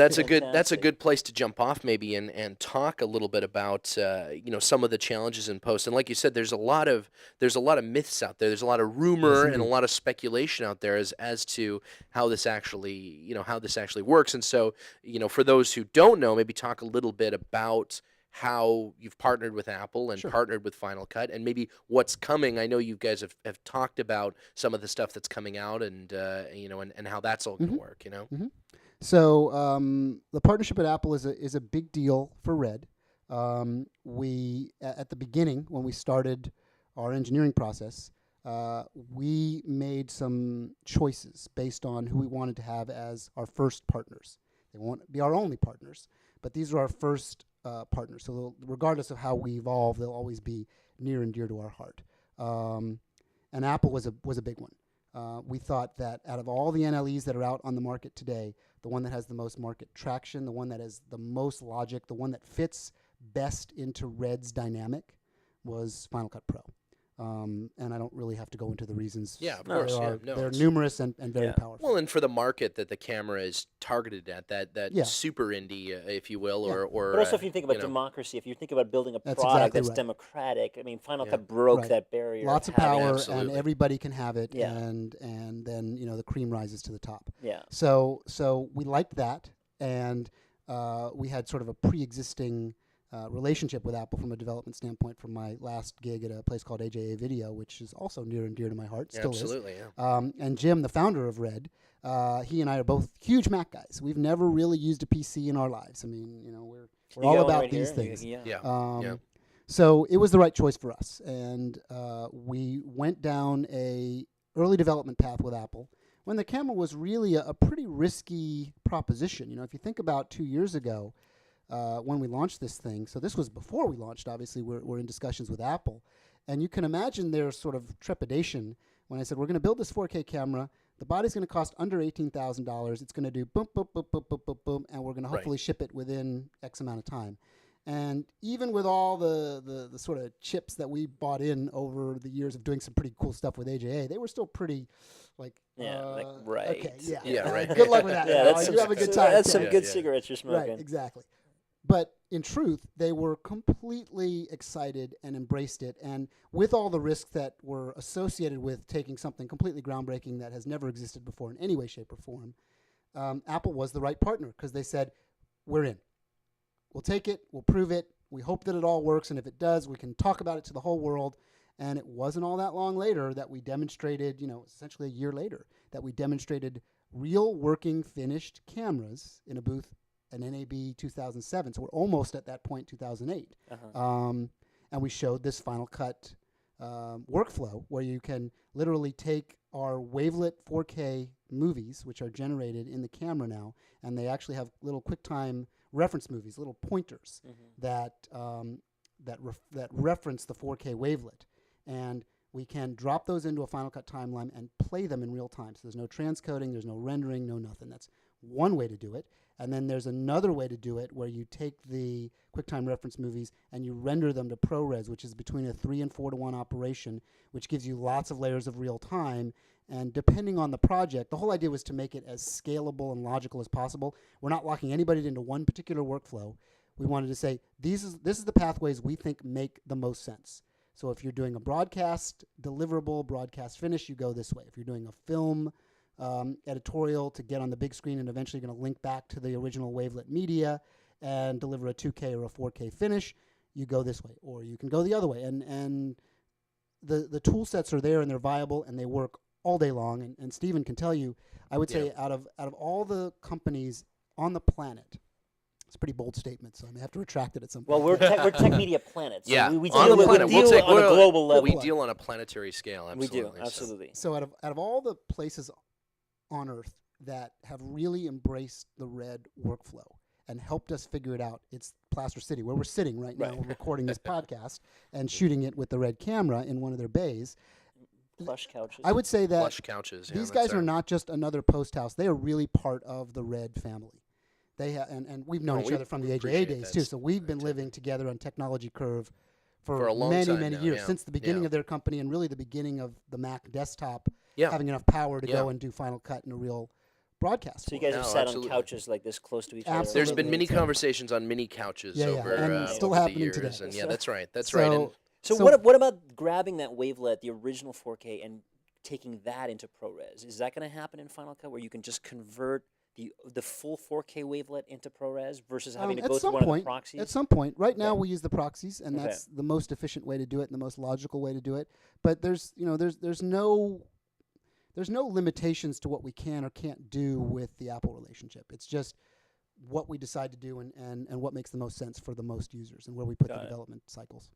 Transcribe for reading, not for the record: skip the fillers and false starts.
that's a good place to jump off maybe and talk a little bit about some of the challenges in post. And like you said, there's a lot of myths out there. There's a lot of rumor and a lot of speculation out there as to how this actually works. And so, for those who don't know, maybe talk a little bit about how you've partnered with Apple and partnered with Final Cut, and maybe what's coming. I know you guys have talked about some of the stuff that's coming out, and and how that's all going to work. Mm-hmm. So the partnership at Apple is a big deal for Red. We at the beginning, when we started our engineering process, we made some choices based on who we wanted to have as our first partners. They won't be our only partners, but these are our first partners. So regardless of how we evolve, they'll always be near and dear to our heart. And Apple was a big one. We thought that out of all the NLEs that are out on the market today, the one that has the most market traction, the one that has the most logic, the one that fits best into Red's dynamic was Final Cut Pro. And I don't really have to go into the reasons. Yeah, of course. They're numerous and very powerful. Well, and for the market that the camera is targeted at, that super indie, if you will, or but also if you think about democracy, if you think about building a product that's democratic, I mean, Final Cut broke that barrier. Lots of power, and everybody can have it, and then the cream rises to the top. Yeah. So we liked that, and we had sort of a pre-existing relationship with Apple from a development standpoint from my last gig at a place called AJA Video, which is also near and dear to my heart. Still absolutely, is. And Jim, the founder of Red, he and I are both huge Mac guys. We've never really used a PC in our lives. I mean, we're all about these things. So it was the right choice for us, and we went down a early development path with Apple when the camera was really a pretty risky proposition. If you think about 2 years ago, when we launched this thing. So this was before we launched, obviously. We're in discussions with Apple. And you can imagine their sort of trepidation when I said, we're going to build this 4K camera. The body's going to cost under $18,000. It's going to do boom, boom, boom, boom, boom, boom, boom, and we're going to hopefully ship it within X amount of time. And even with all the sort of chips that we bought in over the years of doing some pretty cool stuff with AJA, they were still pretty right. Okay, right. Good luck with that. You have a good time. That's some good cigarettes you're smoking. Right, exactly. But in truth, they were completely excited and embraced it. And with all the risks that were associated with taking something completely groundbreaking that has never existed before in any way, shape, or form, Apple was the right partner because they said, we're in. We'll take it. We'll prove it. We hope that it all works. And if it does, we can talk about it to the whole world. And it wasn't all that long later that we demonstrated, essentially a year later, that we demonstrated real working finished cameras in a booth, an NAB 2007. So we're almost at that point, 2008. And we showed this Final Cut workflow where you can literally take our wavelet 4K movies, which are generated in the camera now, and they actually have little QuickTime reference movies, little pointers that reference the 4K wavelet. And we can drop those into a Final Cut timeline and play them in real time. So there's no transcoding, there's no rendering, no nothing. That's one way to do it. And then there's another way to do it where you take the QuickTime reference movies and you render them to ProRes, which is between a 3 and 4 to 1 operation, which gives you lots of layers of real time. And depending on the project, the whole idea was to make it as scalable and logical as possible. We're not locking anybody into one particular workflow. We wanted to say, this is the pathways we think make the most sense. So if you're doing a broadcast deliverable, broadcast finish, you go this way. If you're doing a film editorial to get on the big screen and eventually going to link back to the original wavelet media and deliver a 2K or a 4K finish, you go this way. Or you can go the other way. And the tool sets are there and they're viable and they work all day long. And Stephen can tell you, I would say out of all the companies on the planet, it's a pretty bold statement, so I may have to retract it at some point. Well, we're Tech Media Planet. So we on the planet. deal on a global level. We deal on a planetary scale, absolutely. We do, absolutely. So out of all the places on Earth that have really embraced the Red workflow and helped us figure it out, it's Plaster City, where we're sitting right now. We're recording this podcast and shooting it with the Red camera in one of their bays. Plush couches. I would say that plush couches, these guys are not just another post house. They are really part of the Red family. They and we've known each other from the AJA days too. So we've been living together on Technology Curve for a long many time now, years, since the beginning of their company and really the beginning of the Mac desktop having enough power to go and do Final Cut in a real broadcast. So you for. guys have No, sat absolutely. on couches like this close to each other. Absolutely. There's been many It's conversations on mini couches Yeah, yeah, over, and still over the happening years, today. and yeah, that's right. That's So- right. And So, So- what about grabbing that wavelet, the original 4K, and taking that into ProRes? Is that going to happen in Final Cut, where you can just convert the full 4K wavelet into ProRes versus having to at go through some one of the point, proxies? At some point. Right now, Okay. we use the proxies, and Okay. that's the most efficient way to do it and the most logical way to do it. But there's no limitations to what we can or can't do with the Apple relationship. It's just what we decide to do and what makes the most sense for the most users and where we put Got the it. development cycles.